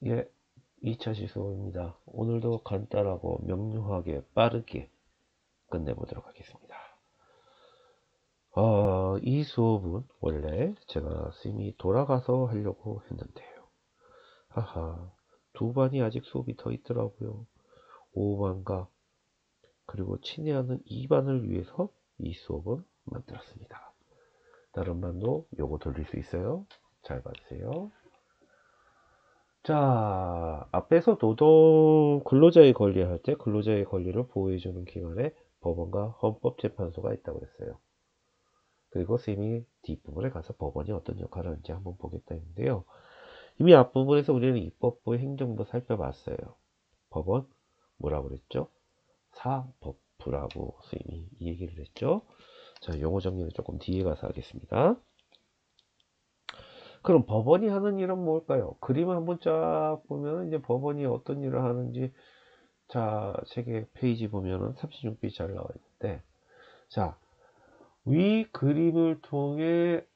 예, 2차 시수업입니다. 오늘도 간단하고 명료하게 빠르게 끝내보도록 하겠습니다. 이 수업은 원래 제가 쌤이 돌아가서 하려고 했는데요. 하하, 두 반이 아직 수업이 더 있더라고요. 5반과 그리고 친애하는 2반을 위해서 이 수업은 만들었습니다. 다른 반도 요거 돌릴 수 있어요. 잘 봐주세요. 자, 앞에서 노동 근로자의 권리 할 때 근로자의 권리를 보호해주는 기관에 법원과 헌법재판소가 있다고 했어요. 그리고 쌤이 뒷부분에 가서 법원이 어떤 역할을 하는지 한번 보겠다 했는데요. 이미 앞부분에서 우리는 입법부, 행정부 살펴봤어요. 법원 뭐라고 그랬죠? 사법부라고 쌤이 이 얘기를 했죠. 자, 용어 정리는 조금 뒤에 가서 하겠습니다. 그럼 법원이 하는 일은 뭘까요? 그림을 한번 쫙 보면 이제 법원이 어떤 일을 하는지, 자, 책의 페이지 보면은 36페이지 잘 나와 있는데, 자, 위 그림을 통해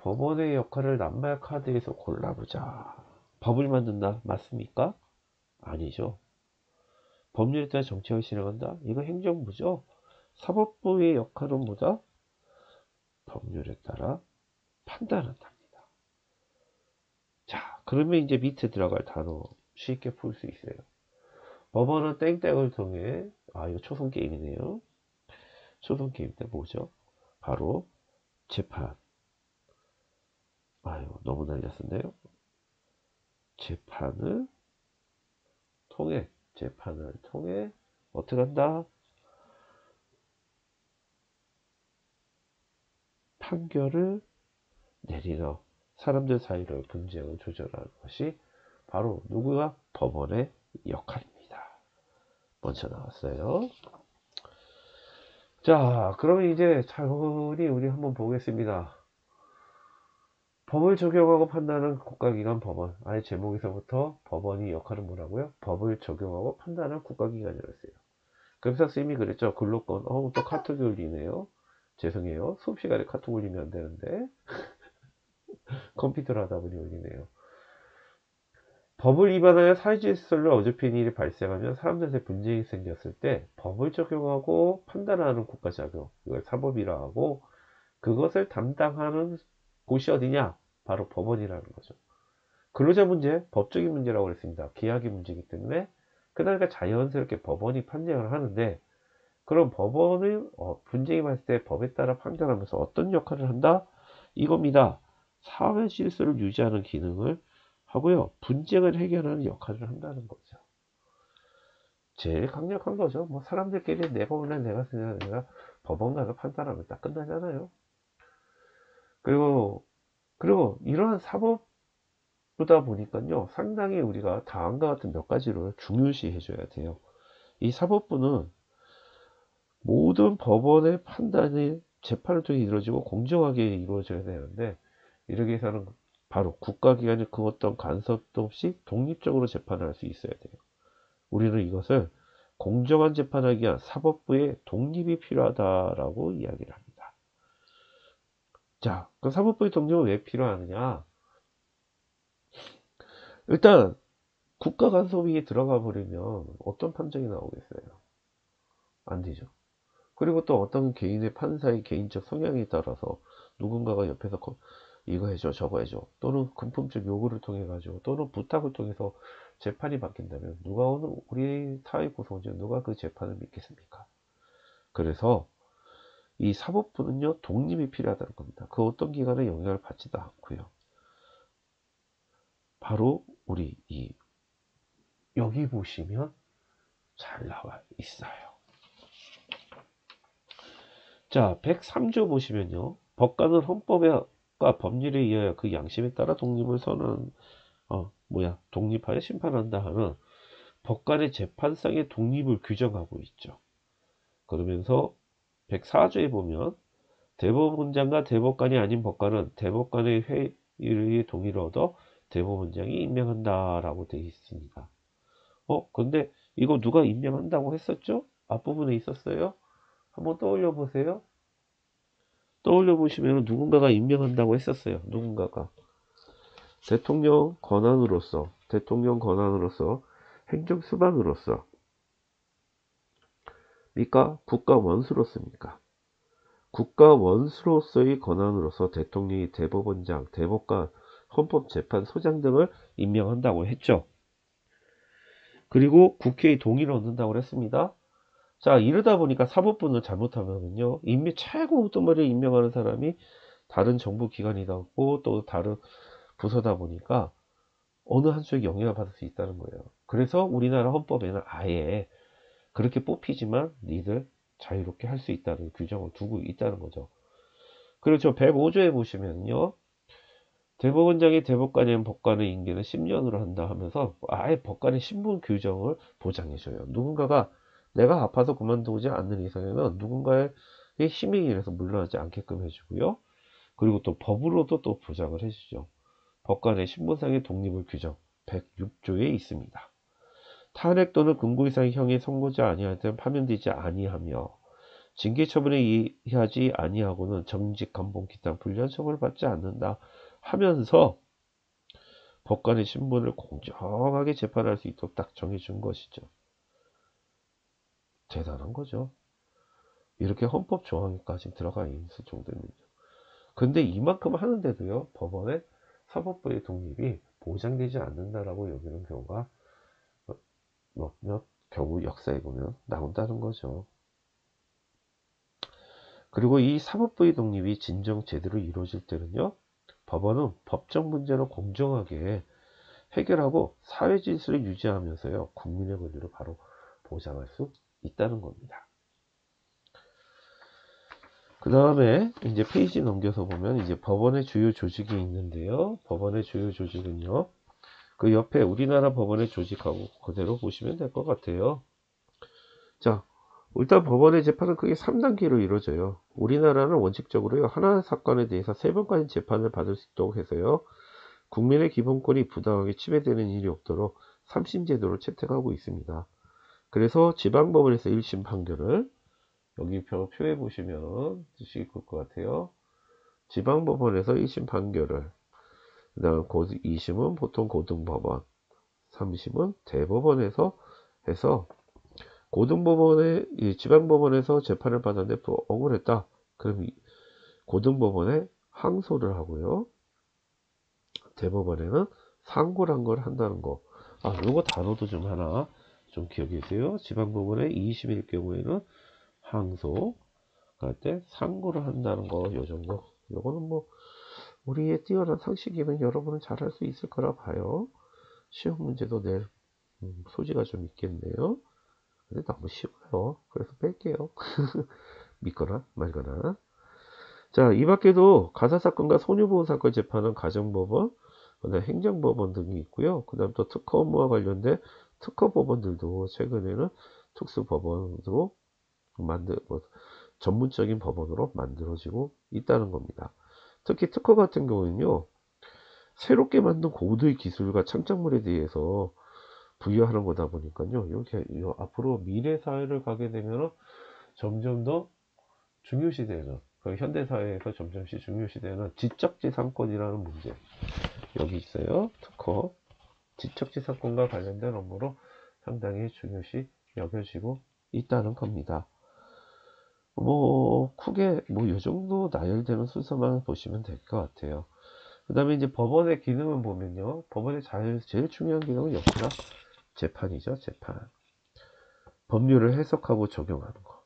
법원의 역할을 낱말 카드에서 골라보자. 법을 만든다. 맞습니까? 아니죠. 법률에 따라 정책을 실행한다. 이거 행정부죠. 사법부의 역할은 뭐다? 법률에 따라 판단한답니다. 자, 그러면 이제 밑에 들어갈 단어 쉽게 풀 수 있어요. 법원은 땡땡을 통해, 이거 초성 게임이네요. 초성 게임 때 뭐죠? 바로 재판. 아유, 너무 날렸었네요. 재판을 재판을 통해 어떻게 한다? 판결을 내리러 사람들 사이를 분쟁을 조절하는 것이 바로 누구가? 법원의 역할입니다. 먼저 나왔어요. 자, 그러면 이제 차분히 우리 한번 보겠습니다. 법을 적용하고 판단하는 국가기관 법원. 아예 제목에서부터 법원이 역할은 뭐라고요? 법을 적용하고 판단하는 국가기관이라고 했어요. 그래서 쌤이 그랬죠. 근로권. 또 카톡이 울리네요. 죄송해요. 수업 시간에 카톡 울리면 안 되는데. 컴퓨터를 하다 보니 울리네요. 법을 위반하여 사회질서를 어집히는 일이 발생하면 사람들 사이 분쟁이 생겼을 때 법을 적용하고 판단하는 국가작용. 이걸 사법이라 하고 그것을 담당하는 곳이 어디냐? 바로 법원이라는 거죠. 근로자 문제, 법적인 문제라고 그랬습니다. 계약의 문제이기 때문에 그러니까 자연스럽게 법원이 판정을 하는데 그럼 법원의 분쟁이 발생할 때 법에 따라 판결하면서 어떤 역할을 한다? 이겁니다. 사회 질서를 유지하는 기능을 하고요. 분쟁을 해결하는 역할을 한다는 거죠. 제일 강력한 거죠. 뭐 사람들끼리 내가 원래 내가 쓰냐 내가 법원 가서 판단하면 딱 끝나잖아요. 그리고 이러한 사법부다 보니까요. 상당히 우리가 다음과 같은 몇 가지를 중요시 해줘야 돼요. 이 사법부는 모든 법원의 판단이 재판을 통해 이루어지고 공정하게 이루어져야 되는데 이러기 위해서는 바로 국가기관의 그 어떤 간섭도 없이 독립적으로 재판을 할 수 있어야 돼요. 우리는 이것을 공정한 재판을 하기 위한 사법부의 독립이 필요하다라고 이야기를 합니다. 자, 그럼 사법부의 독립은 왜 필요하느냐? 일단 국가 간섭이 들어가 버리면 어떤 판정이 나오겠어요? 안 되죠. 그리고 또 어떤 개인의 판사의 개인적 성향에 따라서 누군가가 옆에서 이거 해줘 저거 해줘 또는 금품적 요구를 통해 가지고 또는 부탁을 통해서 재판이 바뀐다면 누가 오늘 우리 사회 구성원 누가 그 재판을 믿겠습니까? 그래서 이 사법부는요 독립이 필요하다는 겁니다. 그 어떤 기관의 영향을 받지도 않고요. 바로 우리 여기 보시면 잘 나와 있어요. 자, 103조 보시면요. 법관은 헌법과 법률에 의하여 그 양심에 따라 독립을 독립하여 심판한다 하는 법관의 재판상의 독립을 규정하고 있죠. 그러면서 104조에 보면 대법원장과 대법관이 아닌 법관은 대법관의 회의의 동의를 얻어 대법원장이 임명한다라고 되어 있습니다. 근데 이거 누가 임명한다고 했었죠? 앞부분에 있었어요? 한번 떠올려 보세요. 떠올려 보시면 누군가가 임명한다고 했었어요. 누군가가. 대통령 권한으로서 행정수반으로서 그러니까 국가 원수로서입니까? 국가 원수로서의 권한으로서 대통령이 대법원장, 대법관, 헌법재판소장 등을 임명한다고 했죠. 그리고 국회의 동의를 얻는다고 했습니다. 자, 이러다 보니까 사법부는 잘못하면요, 최고 우두머리를 임명하는 사람이 다른 정부 기관이고 또 다른 부서다 보니까 어느 한쪽에 영향을 받을 수 있다는 거예요. 그래서 우리나라 헌법에는 아예 그렇게 뽑히지만 니들 자유롭게 할 수 있다는 규정을 두고 있다는 거죠. 그리고 저 105조에 보시면요, 대법원장이 대법관이면 법관의 임기는 10년으로 한다 하면서 아예 법관의 신분 규정을 보장해줘요. 누군가가 내가 아파서 그만두지 않는 이상에는 누군가의 힘에 의해서 물러나지 않게끔 해주고요. 그리고 또 법으로도 또 보장을 해주죠. 법관의 신분상의 독립을 규정 106조에 있습니다. 탄핵 또는 금고 이상의 형에 선고지 아니할 때는 파면되지 아니하며 징계 처분에 이하지 아니하고는 정직, 감봉, 기타 불리한 처벌을 받지 않는다 하면서 법관의 신분을 공정하게 재판할 수 있도록 딱 정해준 것이죠. 대단한 거죠. 이렇게 헌법 조항까지 들어가 있을 정도면요. 근데 이만큼 하는데도요, 법원의 사법부의 독립이 보장되지 않는다라고 여기는 경우가 몇 경우 역사에 보면 나온다는 거죠. 그리고 이 사법부의 독립이 진정 제대로 이루어질 때는요, 법원은 법적 문제를 공정하게 해결하고 사회 질서를 유지하면서요, 국민의 권리를 바로 보장할 수 있다는 겁니다. 그 다음에 이제 페이지 넘겨서 보면 이제 법원의 주요 조직이 있는데요. 법원의 주요 조직은요, 그 옆에 우리나라 법원의 조직하고 그대로 보시면 될 것 같아요. 자, 일단 법원의 재판은 크게 3단계로 이루어져요. 우리나라는 원칙적으로요, 하나의 사건에 대해서 3번까지 재판을 받을 수 있도록 해서요, 국민의 기본권이 부당하게 침해되는 일이 없도록 3심 제도를 채택하고 있습니다. 그래서 지방법원에서 1심 판결을 여기 표에 보시면 드실 것 같아요. 지방법원에서 1심 판결을, 그 다음 2심은 보통 고등법원, 3심은 대법원에서 해서 지방법원에서 재판을 받았는데 억울했다. 그럼 고등법원에 항소를 하고요. 대법원에는 상고란 걸 한다는 거. 요거 단어도 좀 하나 좀 기억해 주세요. 지방법원의 2심일 경우에는 항소 할 때 상고를 한다는 거, 요 정도. 요거는 뭐 우리의 뛰어난 상식이면 여러분은 잘할 수 있을 거라 봐요. 시험 문제도 낼 소지가 좀 있겠네요. 근데 너무 쉬워요. 그래서 뺄게요. 믿거나 말거나. 자, 이 밖에도 가사사건과 손유보호사건 재판은 가정법원, 그다음 행정법원 등이 있고요. 그 다음 또 특허 업무와 관련된 특허법원들도 최근에는 특수법원으로 전문적인 법원으로 만들어지고 있다는 겁니다. 특히 특허 같은 경우는요, 새롭게 만든 고도의 기술과 창작물에 대해서 부여하는 거다 보니까요, 이렇게 앞으로 미래 사회를 가게 되면 점점 더 중요시되는, 현대사회에서 점점씩 중요시되는 지적재산권이라는 문제, 여기 있어요. 특허 지적재산권과 관련된 업무로 상당히 중요시 여겨지고 있다는 겁니다. 크게 이 정도 나열되는 순서만 보시면 될 것 같아요. 그 다음에 이제 법원의 기능은 보면요, 법원의 제일 중요한 기능은 역시나 재판이죠. 재판. 법률을 해석하고 적용하는 거.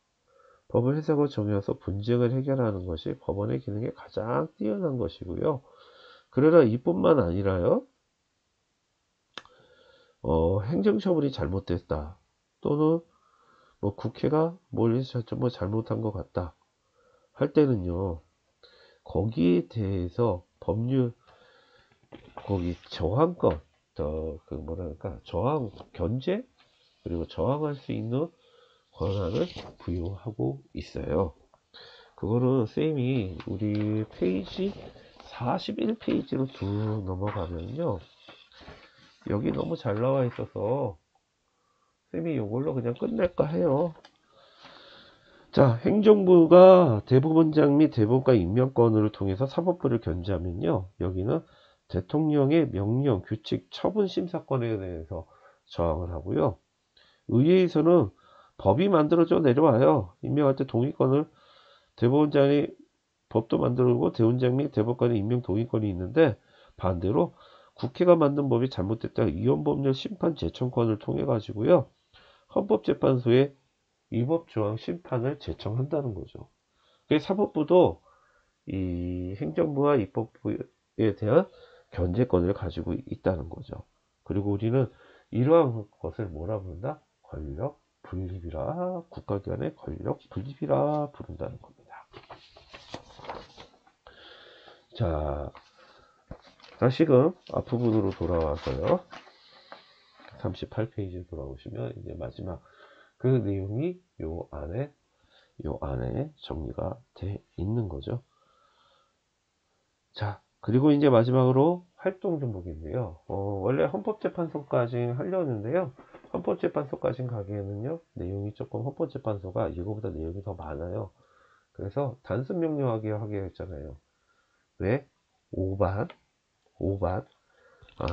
법을 해석하고 적용해서 분쟁을 해결하는 것이 법원의 기능에 가장 뛰어난 것이고요. 그러나 이뿐만 아니라요, 행정처분이 잘못됐다, 또는 국회가 뭘 잘못한 것 같다 할 때는요, 거기에 대해서 법률, 거기 저항권, 저항, 견제, 그리고 저항할 수 있는 권한을 부여하고 있어요. 그거는 쌤이 우리 페이지 41페이지로 쭉 넘어가면요, 여기 너무 잘 나와 있어서 쌤이 이걸로 그냥 끝낼까 해요. 자, 행정부가 대법원장 및 대법관 임명권을 통해서 사법부를 견제하면요, 여기는 대통령의 명령, 규칙, 처분 심사권에 대해서 저항을 하고요. 의회에서는 법이 만들어져 내려와요. 임명할 때 동의권을 대법원장이 법도 만들고 대원장 및 대법관의 임명 동의권이 있는데, 반대로 국회가 만든 법이 잘못됐다 위헌법률 심판 제청권을 통해 가지고요, 헌법재판소에 위법조항 심판을 제청한다는 거죠. 그래서 사법부도 이 행정부와 입법부에 대한 견제권을 가지고 있다는 거죠. 그리고 우리는 이러한 것을 뭐라 부른다? 권력 분립이라, 국가기관의 권력 분립이라 부른다는 겁니다. 자, 다시금 앞부분으로 돌아와서요. 38페이지 돌아오시면 이제 마지막 그 내용이 요 안에 정리가 돼 있는 거죠. 자, 그리고 이제 마지막으로 활동 종목인데요. 원래 헌법재판소까지 하려는데요. 헌법재판소까지 가기에는요, 내용이 조금 헌법재판소가 이거보다 내용이 더 많아요. 그래서 단순 명료하게 하게 했잖아요. 왜? 5반.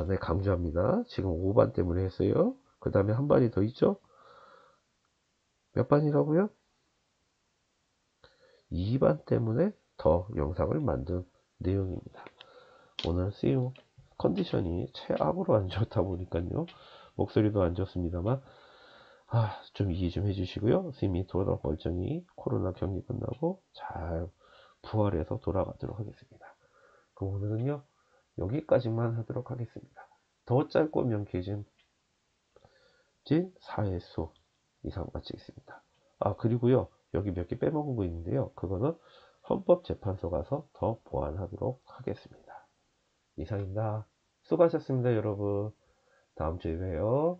네, 강조합니다. 지금 5반 때문에 했어요. 그 다음에 한 반이 더 있죠? 몇 반이라고요? 2반 때문에 더 영상을 만든 내용입니다. 오늘 CU 컨디션이 최악으로 안 좋다 보니까요. 목소리도 안 좋습니다만, 좀 이해 좀 해주시고요. 스님이 돌아 멀쩡히 코로나 격리 끝나고 잘 부활해서 돌아가도록 하겠습니다. 그럼 오늘은요, 여기까지만 하도록 하겠습니다. 더 짧고 명쾌해진 4회수 이상 마치겠습니다. 그리고요, 여기 몇 개 빼먹은 거 있는데요. 그거는 헌법재판소 가서 더 보완하도록 하겠습니다. 이상입니다. 수고하셨습니다, 여러분. 다음 주에 봬요.